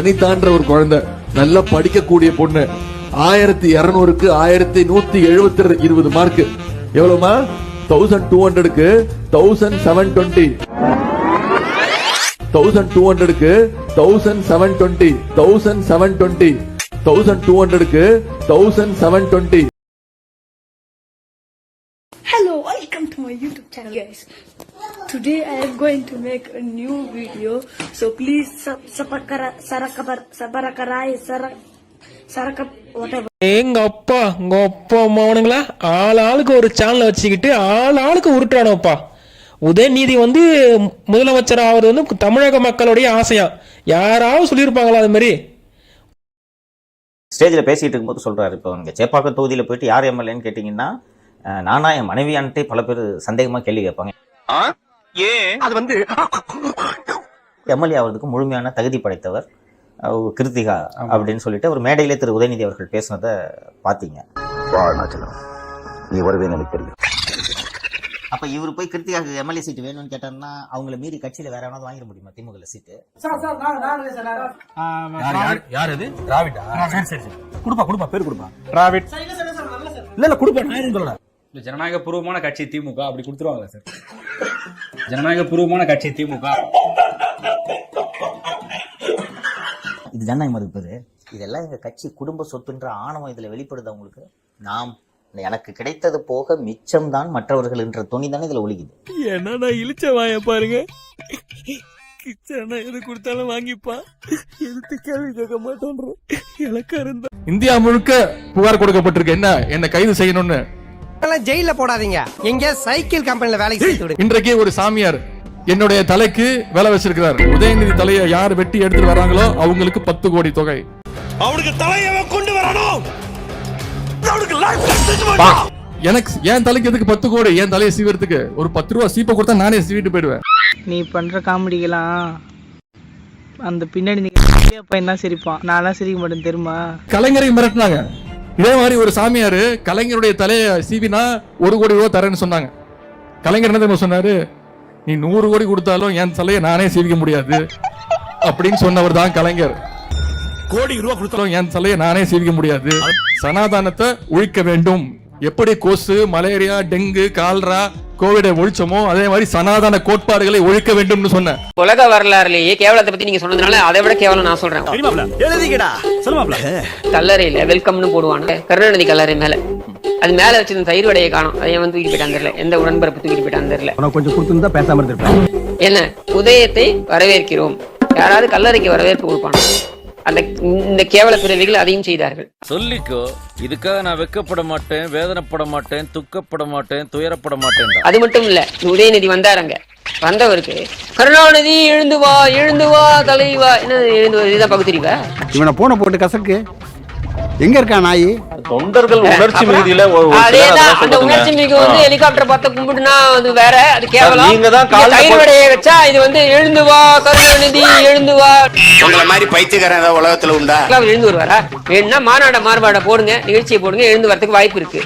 அனிதான்ற ஒரு குழந்தை நல்லா படிக்கக்கூடிய பொண்ணு 1200க்கு 1120 mark. எவ்வளவுமா? 1200க்கு 1720, 1200க்கு 1720, 1720, 1200க்கு 1720. Hello, welcome to my YouTube channel, guys. Today I am going to make a new video, so please whatever. எங்க அப்பா மௌனங்களா ஆளுக்கு ஒரு சேனல் வச்சுக்கிட்டு ஆளுக்கு உருட்டுறானோப்பா. உதயநிதி வந்து முதலமைச்சர் ஆவது வந்து தமிழக மக்களுடைய ஆசையா, யாராவது சொல்லியிருப்பாங்களா அது மாதிரி? ஸ்டேஜில் பேசிகிட்டு இருக்கும்போது சொல்கிறாரு, இப்போ இங்கே சேப்பாக்கம் தொகுதியில் போயிட்டு யார் எம்எல்ஏன்னு கேட்டிங்கன்னா நானா என் மனைவியான்ட்டே பல பேர் சந்தேகமாக கேள்வி கேட்பாங்க. அது வந்து எம்எல்ஏ ஆகிறதுக்கு முழுமையான தகுதி படைத்தவர் கிருத்திகா அப்படின்னு சொல்லிட்டு ஒரு மேடையிலே திரு உதயநிதி அவர்கள் பேசினதை பார்த்தீங்க. நீ வருவேன்னு எனக்கு தெரியும். அப்ப இவர் போய் கிருத்திகாக்கு எம்எல்ஏ சீட்டு வேணும்னு கேட்டாருன்னா அவங்கள மீறி கட்சியில வேற எவனாவது வாங்கிட முடியுமா திமுக சீட்டு? யார் அது? டிராவிடா? சரி குடுப்பா பேர் குடுப்பா. டிராவிட் இல்ல குடுப்பா. நான் சொல்லல. ஜனநாயக பூர்வமான கட்சி திமுக அப்படி கொடுத்துருவாங்களா சார்? ஜனநாயக பூர்வமான கட்சி திமுக இது ஜனநாயகம் மறுப்பது. இதெல்லாம் எங்க கட்சி குடும்ப சொத்துன்ற ஆணவம் இதுல வெளிப்படுது அவங்களுக்கு. நாம் எனக்கு கிடைத்தது போக மிச்சம் தான் மற்றவர்கள் என்ற துணி தானே இதுல ஒழிக்குது. ஏன்னா நான் இழிச்ச வாய பாருங்க, கிச்சனா எது கொடுத்தாலும் வாங்கிப்பா, எதுக்கு கேள்வி கேட்க மாட்டோம். இலக்காரன் இந்தியா முழுக்க புகார் கொடுக்கப்பட்டிருக்கு. என்ன கைது செய்யணும்னு. ஜெயில போடாதீங்க, எங்க சைக்கிள் கம்பெனில வேலைக்கு சேர்த்து விடுங்க. இன்றைக்கு ஒரு சாமியார் என்னுடைய தலைக்கு வேலை வச்சிருக்கிறார். உதயநிதி தலையை யார் வெட்டி எடுத்துட்டு வராங்களோ அவங்களுக்கு 10 கோடி தொகை. அவனுக்கு தலையை கொண்டு வரணும். எனக்கு என் தலைக்கு எதுக்கு 10 கோடி? என் தலையை சீவறதுக்கு ஒரு 10 ரூபா சீப்பை கொடுத்தா நானே சீவிட்டு போயிடுவேன். நீ பண்ற காமெடிக்கெல்லாம் அந்த பின்னாடி பையன் தான் சிரிப்பான், நான்லாம் சிரிக்க மாட்டேன் தெரியுமா? கலைஞரை மிரட்டினாங்க. இதே மாதிரி ஒரு சாமியாரு கலைஞருடைய தலையை சீவினா 1 கோடி ரூபா தரேன்னு சொன்னாங்க. கலைஞர் என்ன தெரியுமா சொன்னாரு? நீ 100 கோடி கொடுத்தாலும் என் தலையை நானே சீவிக்க முடியாது அப்படின்னு சொன்னவர் தான் கலைஞர். கோடி ரூபா கொடுத்தாலும் என் தலையை நானே சீவிக்க முடியாது. சனாதானத்தை ஒழிக்க வேண்டும். எப்படி கொசு, மலேரியா, டெங்கு, கால்ரா, கோவிடை ஒழிச்சோமோ அதே மாதிரி சனாதன கோட்பாடுகளை ஒழிக்க வேண்டும் சொன்ன. உலக வரலாறுலயே கேவலத்தை பத்தி நீங்க சொன்னதுனால அதை விட கேவலம் நான் சொல்றேன். கல்லறையில வெல்கம்னு போடுவாங்க கருணாநிதி கல்லறை மேல. அது மேல வச்சிருந்த தயிர் வடையை காணும். அதை வந்து தூக்கி போயிட்டான் தெரியல, எந்த உடன்பரப்பு தூக்கி போயிட்டான் தெரியல. கொஞ்சம் கொடுத்துருந்தா பேசாம இருந்திருப்பேன். என்ன உதயத்தை வரவேற்கிறோம், யாராவது கல்லறைக்கு வரவேற்பு கொடுப்பாங்க. இந்த கேவல பிறவிகள் அதையும் செய்தார்கள். சொல்லிக்கோ, இதுக்காக நான் வெக்கப்பட மாட்டேன், வேதனைப்பட மாட்டேன், துக்கப்பட மாட்டேன், துயரப்பட மாட்டேன். அது மட்டும் இல்ல, உதயநிதி வந்தாருங்க. வந்தவருக்கு கருணாநிதி எழுந்து வா தலைவா, என்ன எழுந்து இதான் பகுதிரிவா? இவனை போன போட்டு கசக்கு. எங்க இருக்கா நாய்? தொண்டர்கள் உணர்ச்சி மிகுதியில அந்த உணர்ச்சி மிகு வந்து ஹெலிகாப்டர் பார்த்து கும்பிடுனா அது வேற, அது கேவலம். நீங்க தான் தயிர் வடையை வச்சா இது வந்து எழுந்து வா கருணாநிதி எழுந்து வா. உங்கள மாதிரி பைத்தியக்காரன் ஏதாவது உலகத்துல உண்டா? எழுந்து வருவாரா? வேணும்னா மார்பாடை போடுங்க, நிகழ்ச்சியை போடுங்க, எழுந்து வரதுக்கு வாய்ப்பு இருக்கு.